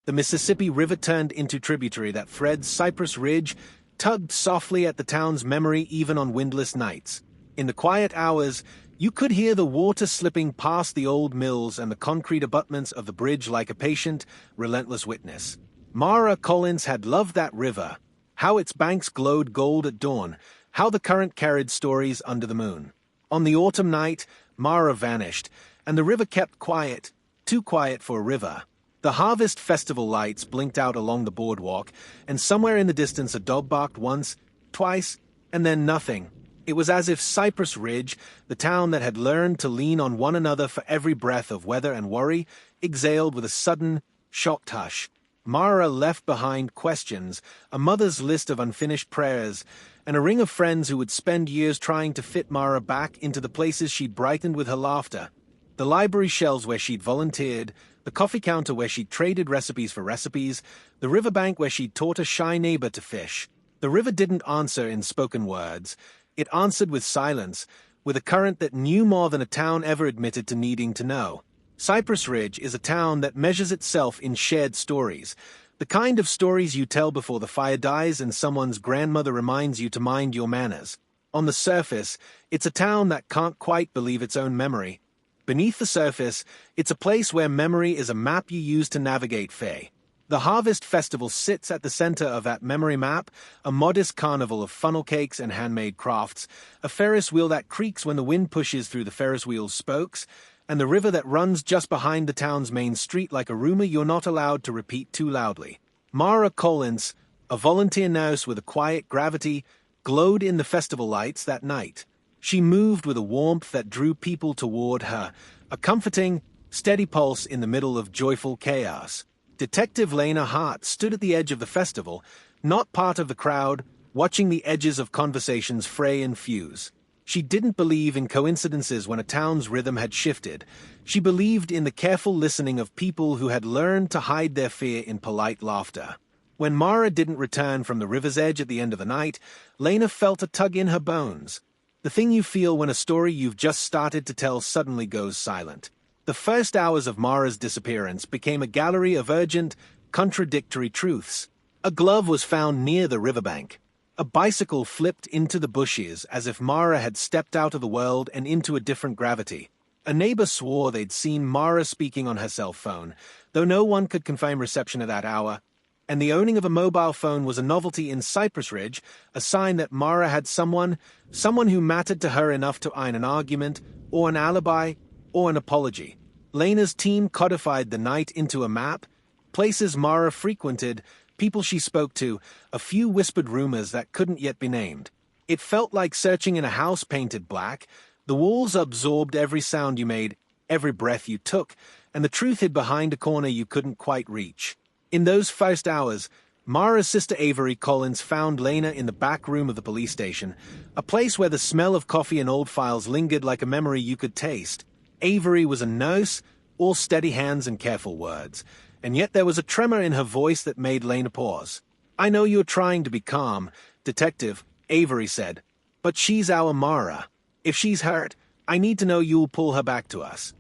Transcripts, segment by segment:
The Mississippi River turned into tributary that threads Cypress Ridge, tugged softly at the town's memory even on windless nights. In the quiet hours, you could hear the water slipping past the old mills and the concrete abutments of the bridge like a patient, relentless witness. Mara Collins had loved that river, how its banks glowed gold at dawn, how the current carried stories under the moon. On the autumn night, Mara vanished, and the river kept quiet, too quiet for a river. The harvest festival lights blinked out along the boardwalk, and somewhere in the distance a dog barked once, twice, and then nothing. It was as if Cypress Ridge, the town that had learned to lean on one another for every breath of weather and worry, exhaled with a sudden, shocked hush. Mara left behind questions, a mother's list of unfinished prayers, and a ring of friends who would spend years trying to fit Mara back into the places she'd brightened with her laughter. The library shelves where she'd volunteered, the coffee counter where she'd traded recipes for recipes, the riverbank where she'd taught a shy neighbor to fish. The river didn't answer in spoken words. It answered with silence, with a current that knew more than a town ever admitted to needing to know. Cypress Ridge is a town that measures itself in shared stories, the kind of stories you tell before the fire dies and someone's grandmother reminds you to mind your manners. On the surface, it's a town that can't quite believe its own memory. Beneath the surface, it's a place where memory is a map you use to navigate Faye. The Harvest Festival sits at the center of that memory map, a modest carnival of funnel cakes and handmade crafts, a Ferris wheel that creaks when the wind pushes through the Ferris wheel's spokes, and the river that runs just behind the town's main street like a rumor you're not allowed to repeat too loudly. Mara Collins, a volunteer nurse with a quiet gravity, glowed in the festival lights that night. She moved with a warmth that drew people toward her, a comforting, steady pulse in the middle of joyful chaos. Detective Lena Hart stood at the edge of the festival, not part of the crowd, watching the edges of conversations fray and fuse. She didn't believe in coincidences when a town's rhythm had shifted. She believed in the careful listening of people who had learned to hide their fear in polite laughter. When Mara didn't return from the river's edge at the end of the night, Lena felt a tug in her bones. The thing you feel when a story you've just started to tell suddenly goes silent. The first hours of Mara's disappearance became a gallery of urgent, contradictory truths. A glove was found near the riverbank. A bicycle flipped into the bushes as if Mara had stepped out of the world and into a different gravity. A neighbor swore they'd seen Mara speaking on her cell phone, though no one could confirm reception at that hour. And the owning of a mobile phone was a novelty in Cypress Ridge, a sign that Mara had someone who mattered to her enough to iron an argument, or an alibi, or an apology. Lena's team codified the night into a map, places Mara frequented, people she spoke to, a few whispered rumors that couldn't yet be named. It felt like searching in a house painted black. The walls absorbed every sound you made, every breath you took, and the truth hid behind a corner you couldn't quite reach. In those first hours, Mara's sister Avery Collins found Lena in the back room of the police station, a place where the smell of coffee and old files lingered like a memory you could taste. Avery was a nurse, all steady hands and careful words, and yet there was a tremor in her voice that made Lena pause. "I know you're trying to be calm, Detective," Avery said, "but she's our Mara. If she's hurt, I need to know you'll pull her back to us."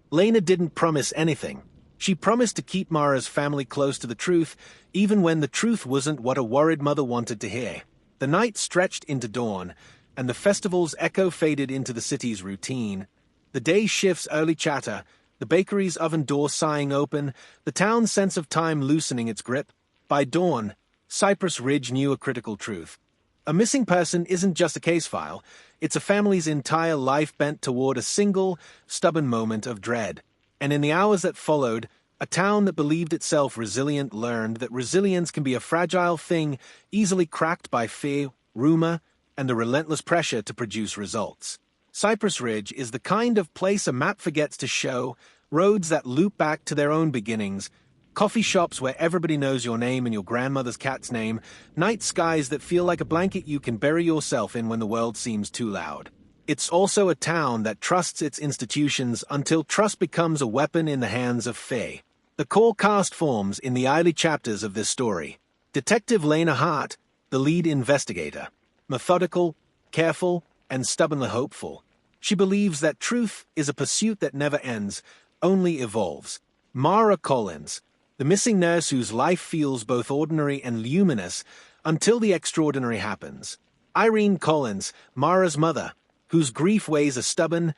Lena didn't promise anything. She promised to keep Mara's family close to the truth, even when the truth wasn't what a worried mother wanted to hear. The night stretched into dawn, and the festival's echo faded into the city's routine. The day shift's early chatter, the bakery's oven door sighing open, the town's sense of time loosening its grip. By dawn, Cypress Ridge knew a critical truth. A missing person isn't just a case file, it's a family's entire life bent toward a single, stubborn moment of dread. And in the hours that followed, a town that believed itself resilient learned that resilience can be a fragile thing easily cracked by fear, rumor, and the relentless pressure to produce results. Cypress Ridge is the kind of place a map forgets to show, roads that loop back to their own beginnings, coffee shops where everybody knows your name and your grandmother's cat's name, night skies that feel like a blanket you can bury yourself in when the world seems too loud. It's also a town that trusts its institutions until trust becomes a weapon in the hands of Faye. The core cast forms in the early chapters of this story. Detective Lena Hart, the lead investigator. Methodical, careful, and stubbornly hopeful. She believes that truth is a pursuit that never ends, only evolves. Mara Collins, the missing nurse whose life feels both ordinary and luminous until the extraordinary happens. Irene Collins, Mara's mother, whose grief weighs a stubborn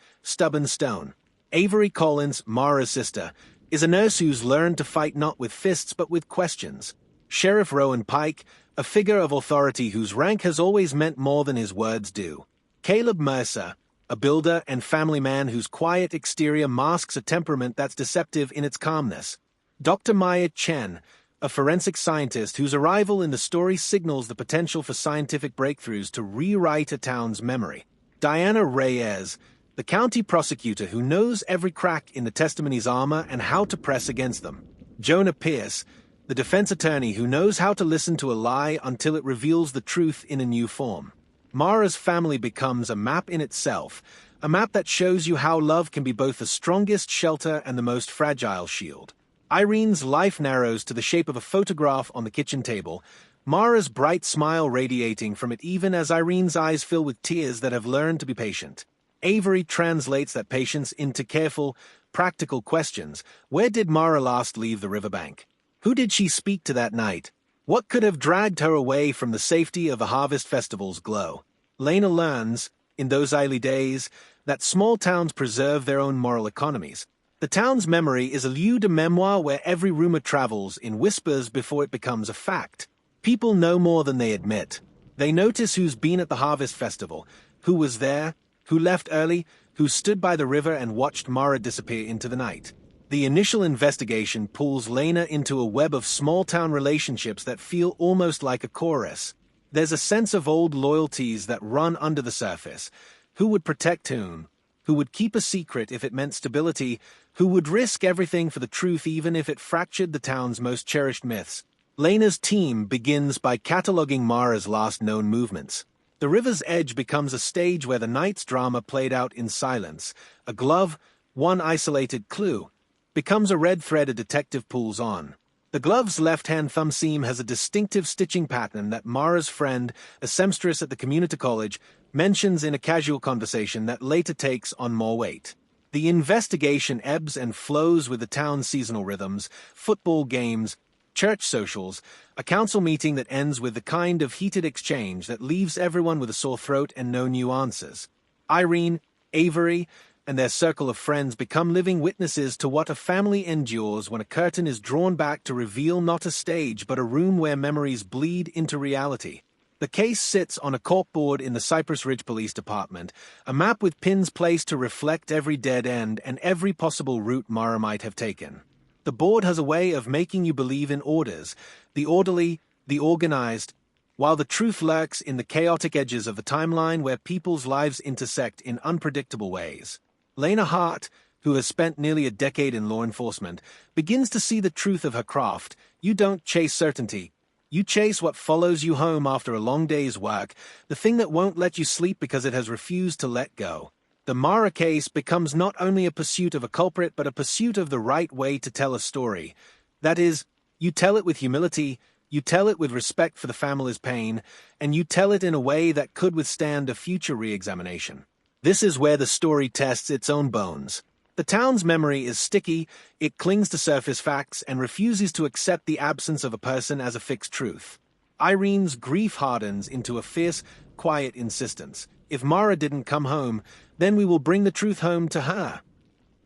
stone. Avery Collins, Mara's sister, is a nurse who's learned to fight not with fists but with questions. Sheriff Rowan Pike, a figure of authority whose rank has always meant more than his words do. Caleb Mercer, a builder and family man whose quiet exterior masks a temperament that's deceptive in its calmness. Dr. Maya Chen, a forensic scientist whose arrival in the story signals the potential for scientific breakthroughs to rewrite a town's memory. Diana Reyes, the county prosecutor who knows every crack in the testimony's armor and how to press against them. Jonah Pierce, the defense attorney who knows how to listen to a lie until it reveals the truth in a new form. Mara's family becomes a map in itself, a map that shows you how love can be both the strongest shelter and the most fragile shield. Irene's life narrows to the shape of a photograph on the kitchen table, Mara's bright smile radiating from it even as Irene's eyes fill with tears that have learned to be patient. Avery translates that patience into careful, practical questions. Where did Mara last leave the riverbank? Who did she speak to that night? What could have dragged her away from the safety of the Harvest Festival's glow? Lena learns, in those early days, that small towns preserve their own moral economies. The town's memory is a lieu de memoire where every rumor travels in whispers before it becomes a fact. People know more than they admit. They notice who's been at the Harvest Festival, who was there, who left early, who stood by the river and watched Mara disappear into the night. The initial investigation pulls Lena into a web of small-town relationships that feel almost like a chorus. There's a sense of old loyalties that run under the surface. Who would protect whom? Who would keep a secret if it meant stability? Who would risk everything for the truth even if it fractured the town's most cherished myths? Lena's team begins by cataloging Mara's last known movements. The river's edge becomes a stage where the night's drama played out in silence. A glove, one isolated clue, becomes a red thread a detective pulls on. The glove's left-hand thumb seam has a distinctive stitching pattern that Mara's friend, a seamstress at the community college, mentions in a casual conversation that later takes on more weight. The investigation ebbs and flows with the town's seasonal rhythms, football games, church socials, a council meeting that ends with the kind of heated exchange that leaves everyone with a sore throat and no new answers. Irene, Avery, and their circle of friends become living witnesses to what a family endures when a curtain is drawn back to reveal not a stage but a room where memories bleed into reality. The case sits on a corkboard in the Cypress Ridge Police Department, a map with pins placed to reflect every dead end and every possible route Mara might have taken. The board has a way of making you believe in orders, the orderly, the organized, while the truth lurks in the chaotic edges of the timeline where people's lives intersect in unpredictable ways. Lena Hart, who has spent nearly a decade in law enforcement, begins to see the truth of her craft. You don't chase certainty. You chase what follows you home after a long day's work, the thing that won't let you sleep because it has refused to let go. The Mara case becomes not only a pursuit of a culprit, but a pursuit of the right way to tell a story. That is, you tell it with humility, you tell it with respect for the family's pain, and you tell it in a way that could withstand a future re-examination. This is where the story tests its own bones. The town's memory is sticky, it clings to surface facts and refuses to accept the absence of a person as a fixed truth. Irene's grief hardens into a fierce, quiet insistence. If Mara didn't come home, then we will bring the truth home to her.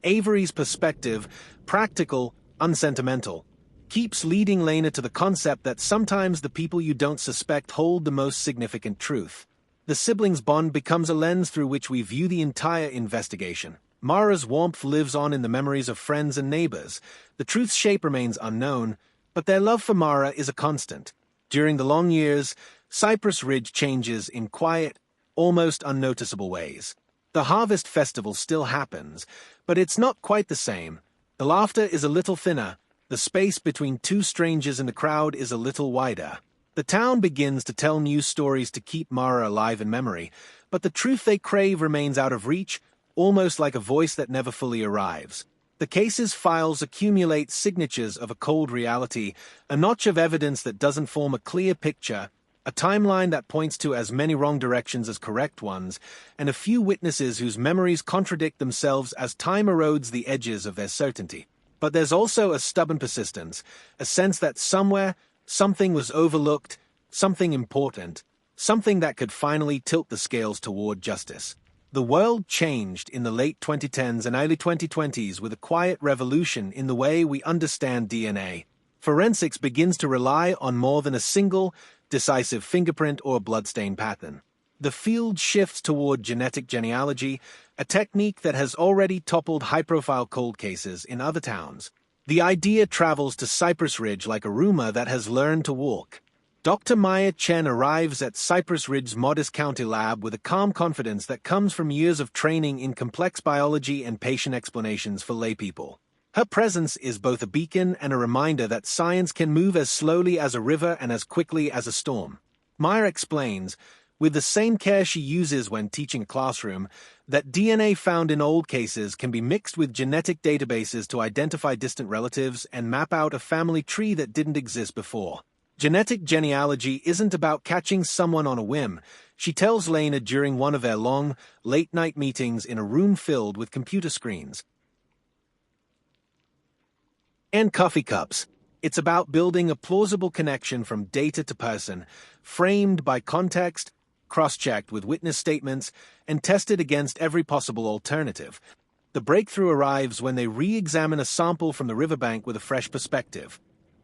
Avery's perspective, practical, unsentimental, keeps leading Lena to the concept that sometimes the people you don't suspect hold the most significant truth. The siblings' bond becomes a lens through which we view the entire investigation. Mara's warmth lives on in the memories of friends and neighbors. The truth's shape remains unknown, but their love for Mara is a constant. During the long years, Cypress Ridge changes in quiet, almost unnoticeable ways. The Harvest Festival still happens, but it's not quite the same. The laughter is a little thinner. The space between two strangers in the crowd is a little wider. The town begins to tell new stories to keep Mara alive in memory, but the truth they crave remains out of reach, almost like a voice that never fully arrives. The case's files accumulate signatures of a cold reality, a notch of evidence that doesn't form a clear picture, a timeline that points to as many wrong directions as correct ones, and a few witnesses whose memories contradict themselves as time erodes the edges of their certainty. But there's also a stubborn persistence, a sense that somewhere, something was overlooked, something important, something that could finally tilt the scales toward justice. The world changed in the late 2010s and early 2020s with a quiet revolution in the way we understand DNA. Forensics begins to rely on more than a single, decisive fingerprint or bloodstain pattern. The field shifts toward genetic genealogy, a technique that has already toppled high-profile cold cases in other towns. The idea travels to Cypress Ridge like a rumor that has learned to walk. Dr. Maya Chen arrives at Cypress Ridge's modest county lab with a calm confidence that comes from years of training in complex biology and patient explanations for laypeople. Her presence is both a beacon and a reminder that science can move as slowly as a river and as quickly as a storm. Maya explains, with the same care she uses when teaching a classroom, that DNA found in old cases can be mixed with genetic databases to identify distant relatives and map out a family tree that didn't exist before. Genetic genealogy isn't about catching someone on a whim, she tells Lena during one of their long, late-night meetings in a room filled with computer screens and coffee cups. It's about building a plausible connection from data to person, framed by context, cross-checked with witness statements, and tested against every possible alternative. The breakthrough arrives when they re-examine a sample from the riverbank with a fresh perspective.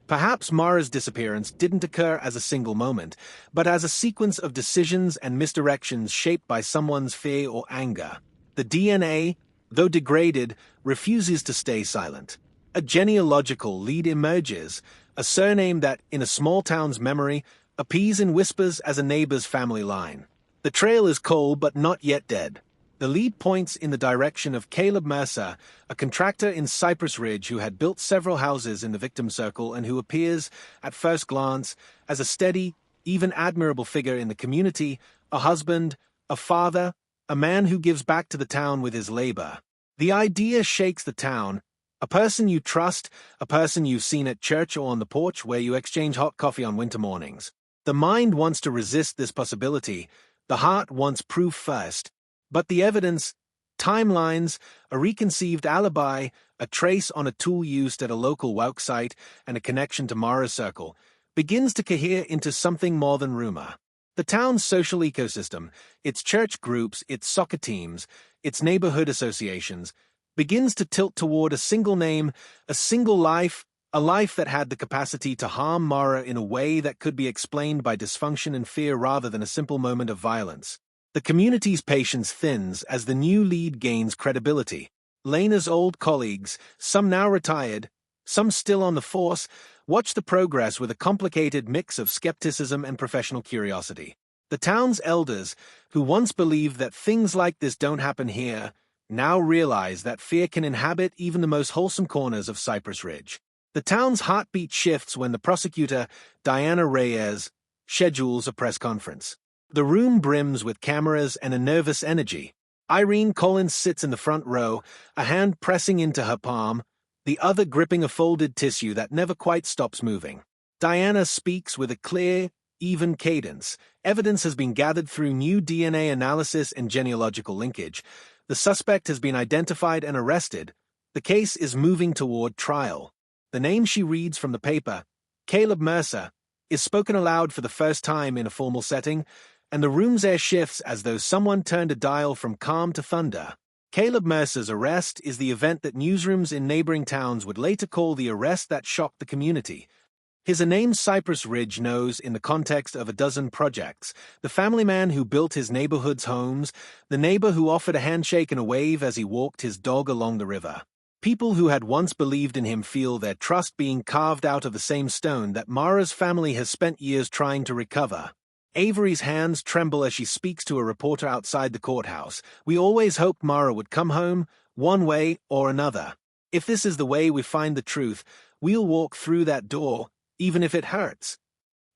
Perhaps Mara's disappearance didn't occur as a single moment, but as a sequence of decisions and misdirections shaped by someone's fear or anger. The DNA, though degraded, refuses to stay silent. A genealogical lead emerges, a surname that, in a small town's memory, appears in whispers as a neighbor's family line. The trail is cold but not yet dead. The lead points in the direction of Caleb Mercer, a contractor in Cypress Ridge who had built several houses in the victim circle and who appears, at first glance, as a steady, even admirable figure in the community, a husband, a father, a man who gives back to the town with his labor. The idea shakes the town. A person you trust, a person you've seen at church or on the porch where you exchange hot coffee on winter mornings. The mind wants to resist this possibility. The heart wants proof first. But the evidence, timelines, a reconceived alibi, a trace on a tool used at a local work site, and a connection to Mara's circle, begins to cohere into something more than rumor. The town's social ecosystem, its church groups, its soccer teams, its neighborhood associations, begins to tilt toward a single name, a single life, a life that had the capacity to harm Mara in a way that could be explained by dysfunction and fear rather than a simple moment of violence. The community's patience thins as the new lead gains credibility. Lena's old colleagues, some now retired, some still on the force, watch the progress with a complicated mix of skepticism and professional curiosity. The town's elders, who once believed that things like this don't happen here, now realize that fear can inhabit even the most wholesome corners of Cypress Ridge. The town's heartbeat shifts when the prosecutor, Diana Reyes, schedules a press conference. The room brims with cameras and a nervous energy. Irene Collins sits in the front row, a hand pressing into her palm, the other gripping a folded tissue that never quite stops moving. Diana speaks with a clear, even cadence. Evidence has been gathered through new DNA analysis and genealogical linkage. The suspect has been identified and arrested. The case is moving toward trial. The name she reads from the paper, Caleb Mercer, is spoken aloud for the first time in a formal setting, and the room's air shifts as though someone turned a dial from calm to thunder. Caleb Mercer's arrest is the event that newsrooms in neighboring towns would later call the arrest that shocked the community. He's a name Cypress Ridge knows in the context of a dozen projects. The family man who built his neighborhood's homes, the neighbor who offered a handshake and a wave as he walked his dog along the river. People who had once believed in him feel their trust being carved out of the same stone that Mara's family has spent years trying to recover. Avery's hands tremble as she speaks to a reporter outside the courthouse. We always hoped Mara would come home, one way or another. If this is the way we find the truth, we'll walk through that door, even if it hurts.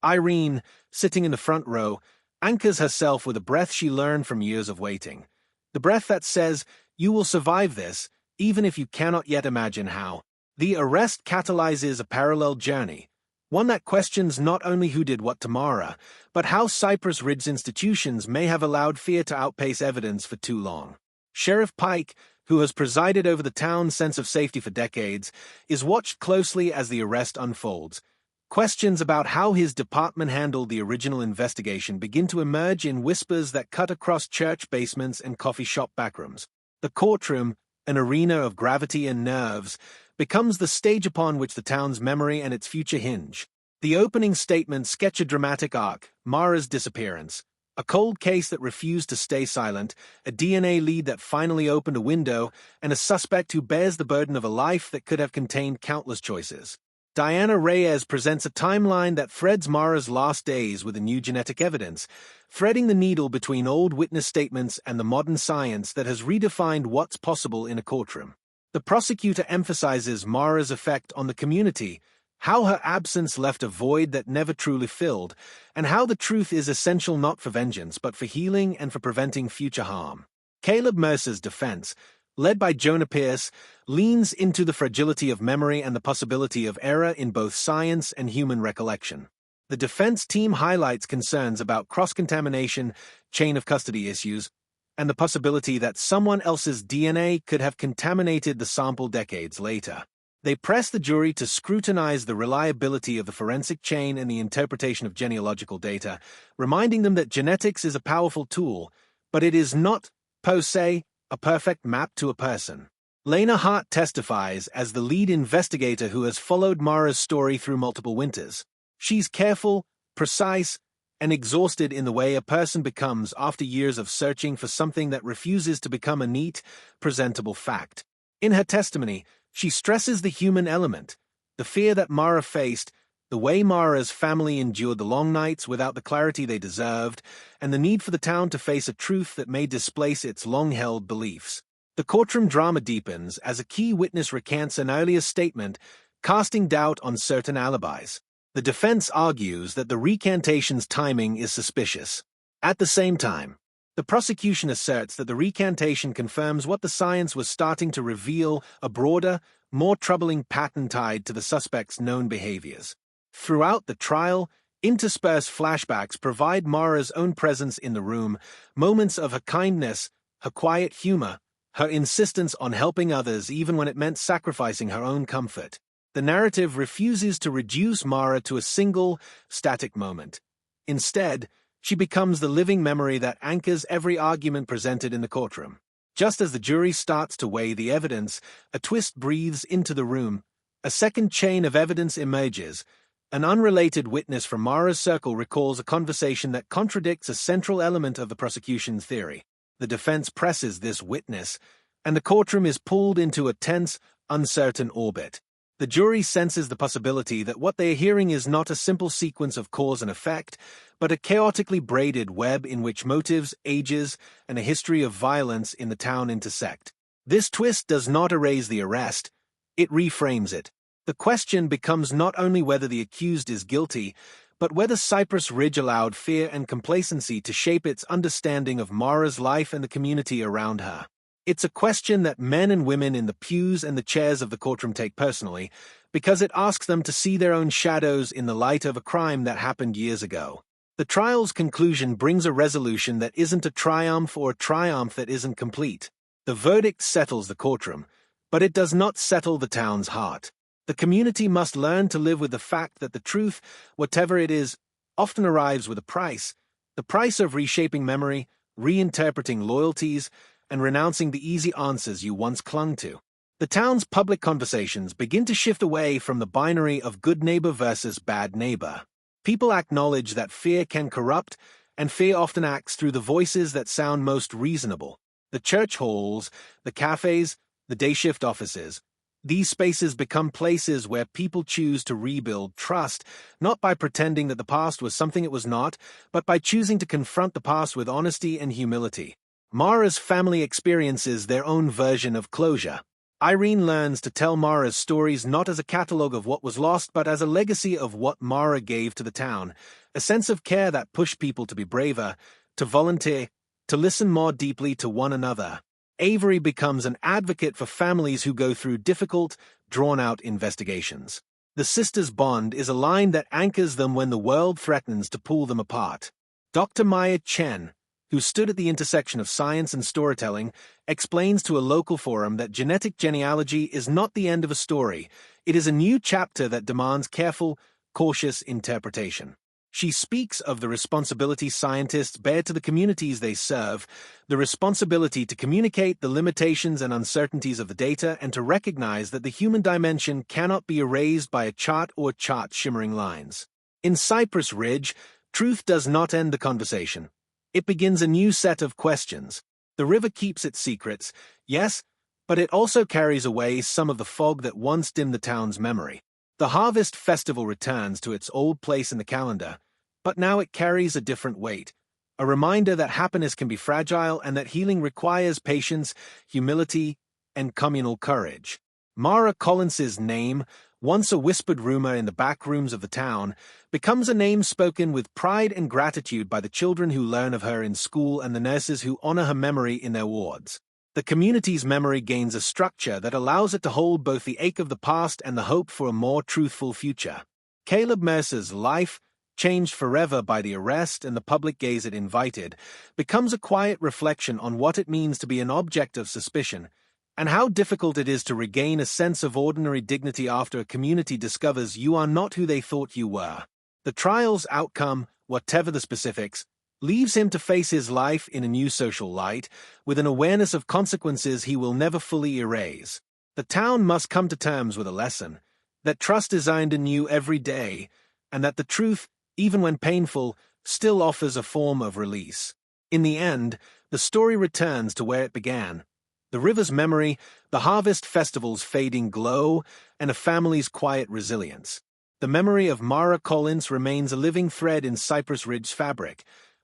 Irene, sitting in the front row, anchors herself with a breath she learned from years of waiting. The breath that says, you will survive this, even if you cannot yet imagine how. The arrest catalyzes a parallel journey. One that questions not only who did what to Mara, but how Cypress Ridge institutions may have allowed fear to outpace evidence for too long. Sheriff Pike, who has presided over the town's sense of safety for decades, is watched closely as the arrest unfolds. Questions about how his department handled the original investigation begin to emerge in whispers that cut across church basements and coffee shop backrooms. The courtroom, an arena of gravity and nerves, becomes the stage upon which the town's memory and its future hinge. The opening statements sketch a dramatic arc: Mara's disappearance, a cold case that refused to stay silent, a DNA lead that finally opened a window, and a suspect who bears the burden of a life that could have contained countless choices. Diana Reyes presents a timeline that threads Mara's last days with a new genetic evidence, threading the needle between old witness statements and the modern science that has redefined what's possible in a courtroom. The prosecutor emphasizes Mara's effect on the community, how her absence left a void that never truly filled, and how the truth is essential not for vengeance but for healing and for preventing future harm. Caleb Mercer's defense, led by Jonah Pierce, leans into the fragility of memory and the possibility of error in both science and human recollection. The defense team highlights concerns about cross-contamination, chain of custody issues, and the possibility that someone else's DNA could have contaminated the sample decades later. They press the jury to scrutinize the reliability of the forensic chain and the interpretation of genealogical data, reminding them that genetics is a powerful tool, but it is not, per se, a perfect map to a person. Lena Hart testifies as the lead investigator who has followed Mara's story through multiple winters. She's careful, precise, and exhausted in the way a person becomes after years of searching for something that refuses to become a neat, presentable fact. In her testimony, she stresses the human element, the fear that Mara faced, the way Mara's family endured the long nights without the clarity they deserved, and the need for the town to face a truth that may displace its long-held beliefs. The courtroom drama deepens as a key witness recants an earlier statement, casting doubt on certain alibis. The defense argues that the recantation's timing is suspicious. At the same time, the prosecution asserts that the recantation confirms what the science was starting to reveal: a broader, more troubling pattern tied to the suspect's known behaviors. Throughout the trial, interspersed flashbacks provide Mara's own presence in the room, moments of her kindness, her quiet humor, her insistence on helping others even when it meant sacrificing her own comfort. The narrative refuses to reduce Mara to a single, static moment. Instead, she becomes the living memory that anchors every argument presented in the courtroom. Just as the jury starts to weigh the evidence, a twist breathes into the room. A second chain of evidence emerges. An unrelated witness from Mara's circle recalls a conversation that contradicts a central element of the prosecution's theory. The defense presses this witness, and the courtroom is pulled into a tense, uncertain orbit. The jury senses the possibility that what they are hearing is not a simple sequence of cause and effect, but a chaotically braided web in which motives, ages, and a history of violence in the town intersect. This twist does not erase the arrest, it reframes it. The question becomes not only whether the accused is guilty, but whether Cypress Ridge allowed fear and complacency to shape its understanding of Mara's life and the community around her. It's a question that men and women in the pews and the chairs of the courtroom take personally, because it asks them to see their own shadows in the light of a crime that happened years ago. The trial's conclusion brings a resolution that isn't a triumph or a triumph that isn't complete. The verdict settles the courtroom, but it does not settle the town's heart. The community must learn to live with the fact that the truth, whatever it is, often arrives with a price. The price of reshaping memory, reinterpreting loyalties, and renouncing the easy answers you once clung to. The town's public conversations begin to shift away from the binary of good neighbor versus bad neighbor. People acknowledge that fear can corrupt, and fear often acts through the voices that sound most reasonable. The church halls, the cafes, the day shift offices. These spaces become places where people choose to rebuild trust, not by pretending that the past was something it was not, but by choosing to confront the past with honesty and humility. Mara's family experiences their own version of closure. Irene learns to tell Mara's stories not as a catalogue of what was lost, but as a legacy of what Mara gave to the town, a sense of care that pushed people to be braver, to volunteer, to listen more deeply to one another. Avery becomes an advocate for families who go through difficult, drawn-out investigations. The sisters' bond is a line that anchors them when the world threatens to pull them apart. Dr. Maya Chen, who stood at the intersection of science and storytelling, explains to a local forum that genetic genealogy is not the end of a story. It is a new chapter that demands careful, cautious interpretation. She speaks of the responsibility scientists bear to the communities they serve, the responsibility to communicate the limitations and uncertainties of the data and to recognize that the human dimension cannot be erased by a chart or chart shimmering lines. In Cypress Ridge, truth does not end the conversation. It begins a new set of questions. The river keeps its secrets, yes, but it also carries away some of the fog that once dimmed the town's memory. The harvest festival returns to its old place in the calendar, but now it carries a different weight, a reminder that happiness can be fragile and that healing requires patience, humility, and communal courage. Mara Collins's name, once a whispered rumor in the back rooms of the town, becomes a name spoken with pride and gratitude by the children who learn of her in school and the nurses who honor her memory in their wards. The community's memory gains a structure that allows it to hold both the ache of the past and the hope for a more truthful future. Caleb Mercer's life, changed forever by the arrest and the public gaze it invited, becomes a quiet reflection on what it means to be an object of suspicion, and how difficult it is to regain a sense of ordinary dignity after a community discovers you are not who they thought you were. The trial's outcome, whatever the specifics, leaves him to face his life in a new social light, with an awareness of consequences he will never fully erase. The town must come to terms with a lesson, that trust is earned anew every day, and that the truth, even when painful, still offers a form of release. In the end, the story returns to where it began. The river's memory, the harvest festival's fading glow, and a family's quiet resilience. The memory of Mara Collins remains a living thread in Cypress Ridge's fabric,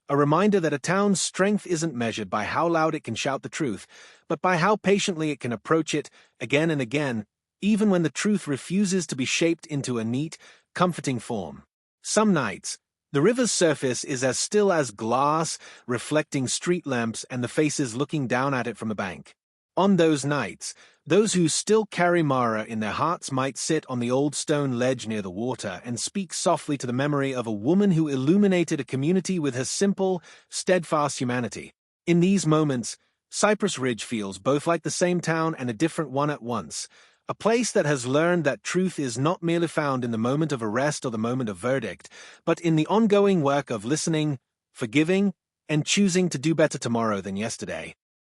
a reminder that a town's strength isn't measured by how loud it can shout the truth, but by how patiently it can approach it again and again, even when the truth refuses to be shaped into a neat, comforting form. Some nights, the river's surface is as still as glass, reflecting street lamps and the faces looking down at it from the bank. On those nights, those who still carry Mara in their hearts might sit on the old stone ledge near the water and speak softly to the memory of a woman who illuminated a community with her simple, steadfast humanity. In these moments, Cypress Ridge feels both like the same town and a different one at once, a place that has learned that truth is not merely found in the moment of arrest or the moment of verdict, but in the ongoing work of listening, forgiving, and choosing to do better tomorrow than yesterday.